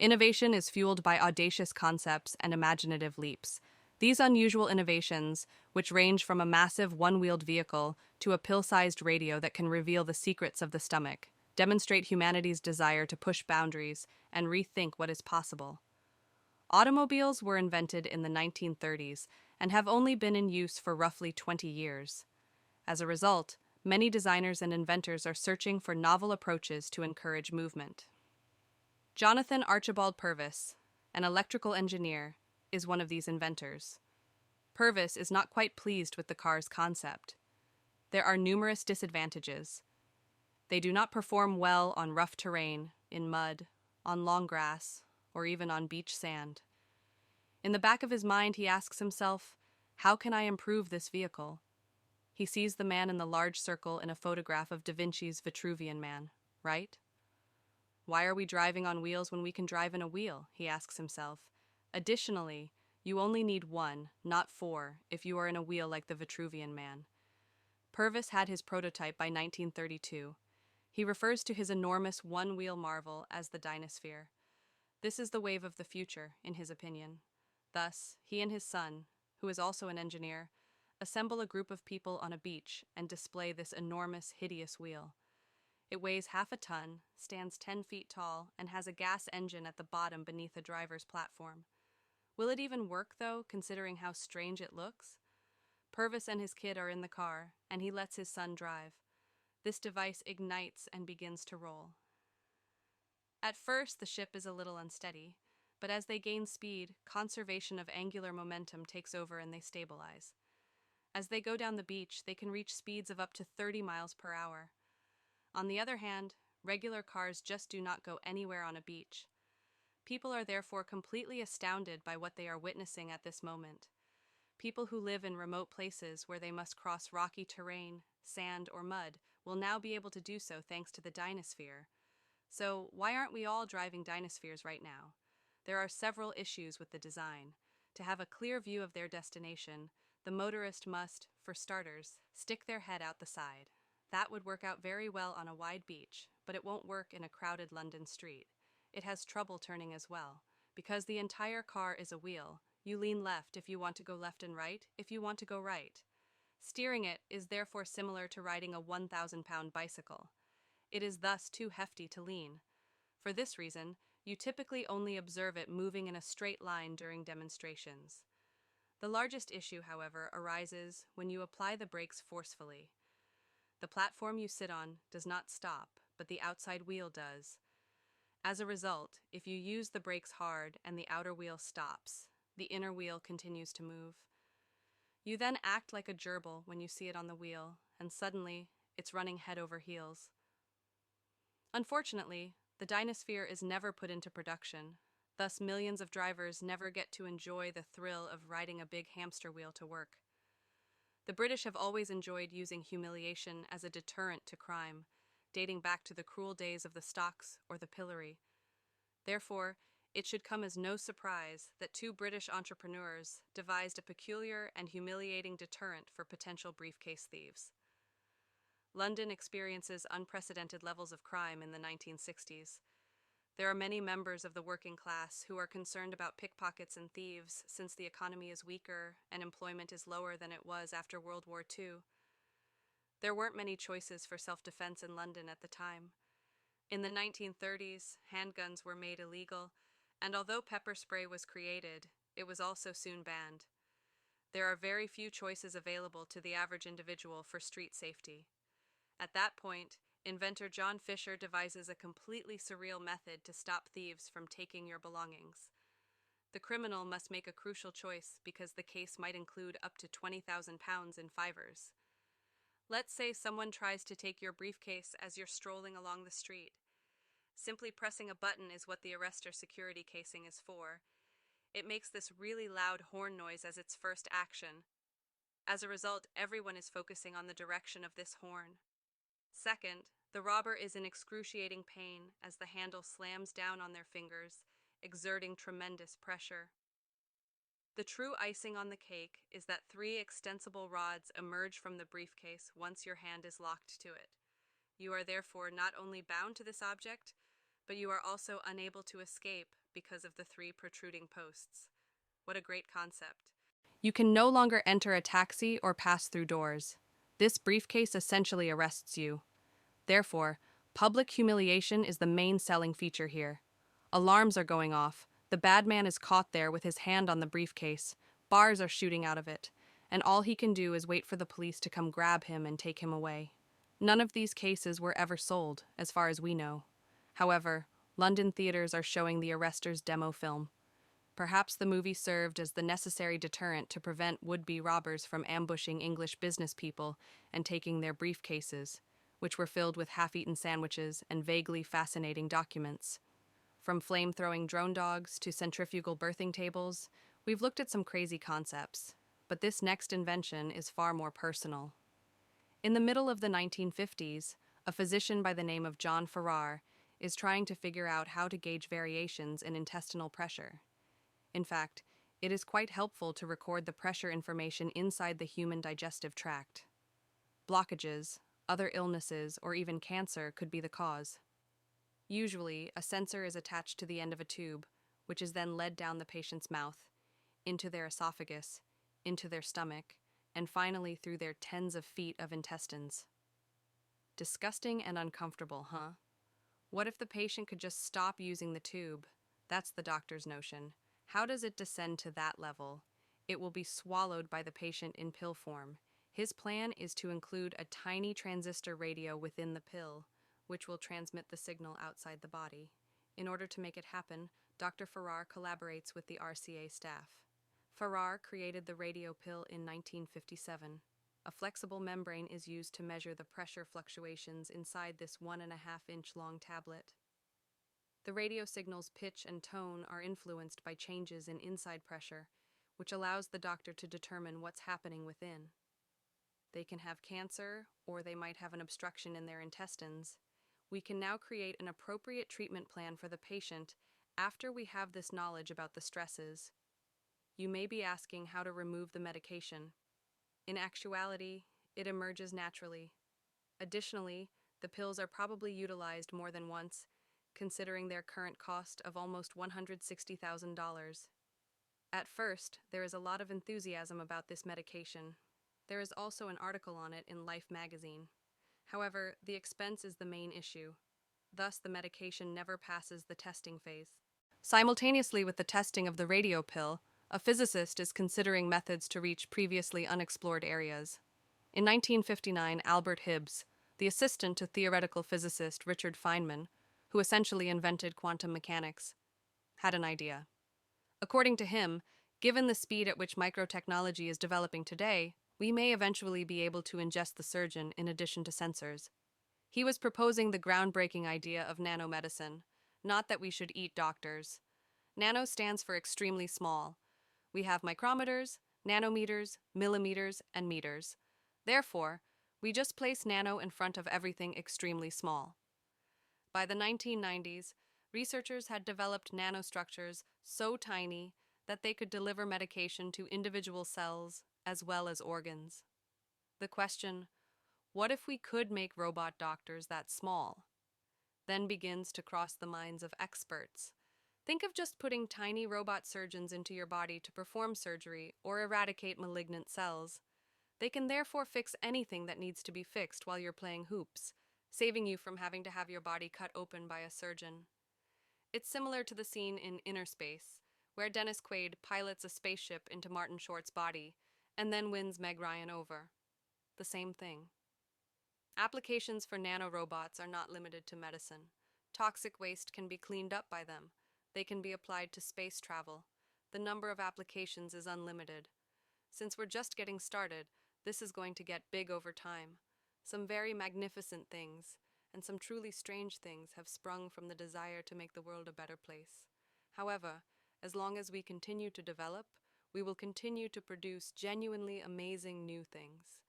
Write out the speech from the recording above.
Innovation is fueled by audacious concepts and imaginative leaps. These unusual innovations, which range from a massive one-wheeled vehicle to a pill-sized radio that can reveal the secrets of the stomach, demonstrate humanity's desire to push boundaries and rethink what is possible. Automobiles were invented in the 1930s and have only been in use for roughly 20 years. As a result, many designers and inventors are searching for novel approaches to encourage movement. Jonathan Archibald Purvis, an electrical engineer, is one of these inventors. Purvis is not quite pleased with the car's concept. There are numerous disadvantages. They do not perform well on rough terrain, in mud, on long grass, or even on beach sand. In the back of his mind, he asks himself, how can I improve this vehicle? He sees the man in the large circle in a photograph of Da Vinci's Vitruvian Man, right? Why are we driving on wheels when we can drive in a wheel? He asks himself. Additionally, you only need one, not four, if you are in a wheel like the Vitruvian Man. Purvis had his prototype by 1932. He refers to his enormous one-wheel marvel as the Dinosphere. This is the wave of the future, in his opinion. Thus, he and his son, who is also an engineer, assemble a group of people on a beach and display this enormous, hideous wheel. It weighs half a ton, stands 10 feet tall, and has a gas engine at the bottom beneath the driver's platform. Will it even work, though, considering how strange it looks? Purvis and his kid are in the car, and he lets his son drive. This device ignites and begins to roll. At first, the ship is a little unsteady, but as they gain speed, conservation of angular momentum takes over and they stabilize. As they go down the beach, they can reach speeds of up to 30 miles per hour. On the other hand, regular cars just do not go anywhere on a beach. People are therefore completely astounded by what they are witnessing at this moment. People who live in remote places where they must cross rocky terrain, sand, or mud will now be able to do so thanks to the Dinosphere. So, why aren't we all driving Dinospheres right now? There are several issues with the design. To have a clear view of their destination, the motorist must, for starters, stick their head out the side. That would work out very well on a wide beach, but it won't work in a crowded London street. It has trouble turning as well. Because the entire car is a wheel, you lean left if you want to go left and right if you want to go right. Steering it is therefore similar to riding a 1,000-pound bicycle. It is thus too hefty to lean. For this reason, you typically only observe it moving in a straight line during demonstrations. The largest issue, however, arises when you apply the brakes forcefully. The platform you sit on does not stop, but the outside wheel does. As a result, if you use the brakes hard and the outer wheel stops, the inner wheel continues to move. You then act like a gerbil when you see it on the wheel, and suddenly, it's running head over heels. Unfortunately, the Dinosphere is never put into production, thus millions of drivers never get to enjoy the thrill of riding a big hamster wheel to work. The British have always enjoyed using humiliation as a deterrent to crime, dating back to the cruel days of the stocks or the pillory. Therefore, it should come as no surprise that two British entrepreneurs devised a peculiar and humiliating deterrent for potential briefcase thieves. London experiences unprecedented levels of crime in the 1960s. There are many members of the working class who are concerned about pickpockets and thieves since the economy is weaker and employment is lower than it was after World War II. There weren't many choices for self-defense in London at the time. In the 1930s, handguns were made illegal, and although pepper spray was created, it was also soon banned. There are very few choices available to the average individual for street safety. At that point, inventor John Fisher devises a completely surreal method to stop thieves from taking your belongings. The criminal must make a crucial choice because the case might include up to £20,000 in fivers. Let's say someone tries to take your briefcase as you're strolling along the street. Simply pressing a button is what the arrestor security casing is for. It makes this really loud horn noise as its first action. As a result, everyone is focusing on the direction of this horn. Second, the robber is in excruciating pain as the handle slams down on their fingers, exerting tremendous pressure. The true icing on the cake is that 3 extensible rods emerge from the briefcase once your hand is locked to it. You are therefore not only bound to this object, but you are also unable to escape because of the three protruding posts. What a great concept. You can no longer enter a taxi or pass through doors. This briefcase essentially arrests you. Therefore, public humiliation is the main selling feature here. Alarms are going off. The bad man is caught there with his hand on the briefcase. Bars are shooting out of it, and all he can do is wait for the police to come grab him and take him away. None of these cases were ever sold, as far as we know. However, London theaters are showing the arrester's demo film. Perhaps the movie served as the necessary deterrent to prevent would-be robbers from ambushing English business people and taking their briefcases, which were filled with half-eaten sandwiches and vaguely fascinating documents. From flame-throwing drone dogs to centrifugal birthing tables, we've looked at some crazy concepts, but this next invention is far more personal. In the middle of the 1950s, a physician by the name of John Farrar is trying to figure out how to gauge variations in intestinal pressure. In fact, it is quite helpful to record the pressure information inside the human digestive tract. Blockages, other illnesses, or even cancer could be the cause. Usually, a sensor is attached to the end of a tube, which is then led down the patient's mouth, into their esophagus, into their stomach, and finally through their tens of feet of intestines. Disgusting and uncomfortable, huh? What if the patient could just stop using the tube? That's the doctor's notion. How does it descend to that level? It will be swallowed by the patient in pill form. His plan is to include a tiny transistor radio within the pill, which will transmit the signal outside the body. In order to make it happen, Dr. Farrar collaborates with the RCA staff. Farrar created the radio pill in 1957. A flexible membrane is used to measure the pressure fluctuations inside this 1.5-inch long tablet. The radio signal's pitch and tone are influenced by changes in inside pressure, which allows the doctor to determine what's happening within. They can have cancer, or they might have an obstruction in their intestines. We can now create an appropriate treatment plan for the patient after we have this knowledge about the stresses. You may be asking how to remove the medication. In actuality, it emerges naturally. Additionally, the pills are probably utilized more than once, considering their current cost of almost $160,000. At first, there is a lot of enthusiasm about this medication. There is also an article on it in Life magazine. However, the expense is the main issue. Thus, the medication never passes the testing phase. Simultaneously with the testing of the radio pill, a physicist is considering methods to reach previously unexplored areas. In 1959, Albert Hibbs, the assistant to theoretical physicist Richard Feynman, who essentially invented quantum mechanics, had an idea. According to him, given the speed at which microtechnology is developing today, we may eventually be able to ingest the surgeon in addition to sensors. He was proposing the groundbreaking idea of nanomedicine, not that we should eat doctors. Nano stands for extremely small. We have micrometers, nanometers, millimeters, and meters. Therefore, we just place nano in front of everything extremely small. By the 1990s, researchers had developed nanostructures so tiny that they could deliver medication to individual cells as well as organs. The question, what if we could make robot doctors that small? Then begins to cross the minds of experts. Think of just putting tiny robot surgeons into your body to perform surgery or eradicate malignant cells. They can therefore fix anything that needs to be fixed while you're playing hoops, saving you from having to have your body cut open by a surgeon. It's similar to the scene in Inner Space, where Dennis Quaid pilots a spaceship into Martin Short's body and then wins Meg Ryan over. The same thing. Applications for nanorobots are not limited to medicine. Toxic waste can be cleaned up by them. They can be applied to space travel. The number of applications is unlimited. Since we're just getting started, this is going to get big over time. Some very magnificent things, and some truly strange things have sprung from the desire to make the world a better place. However, as long as we continue to develop, we will continue to produce genuinely amazing new things.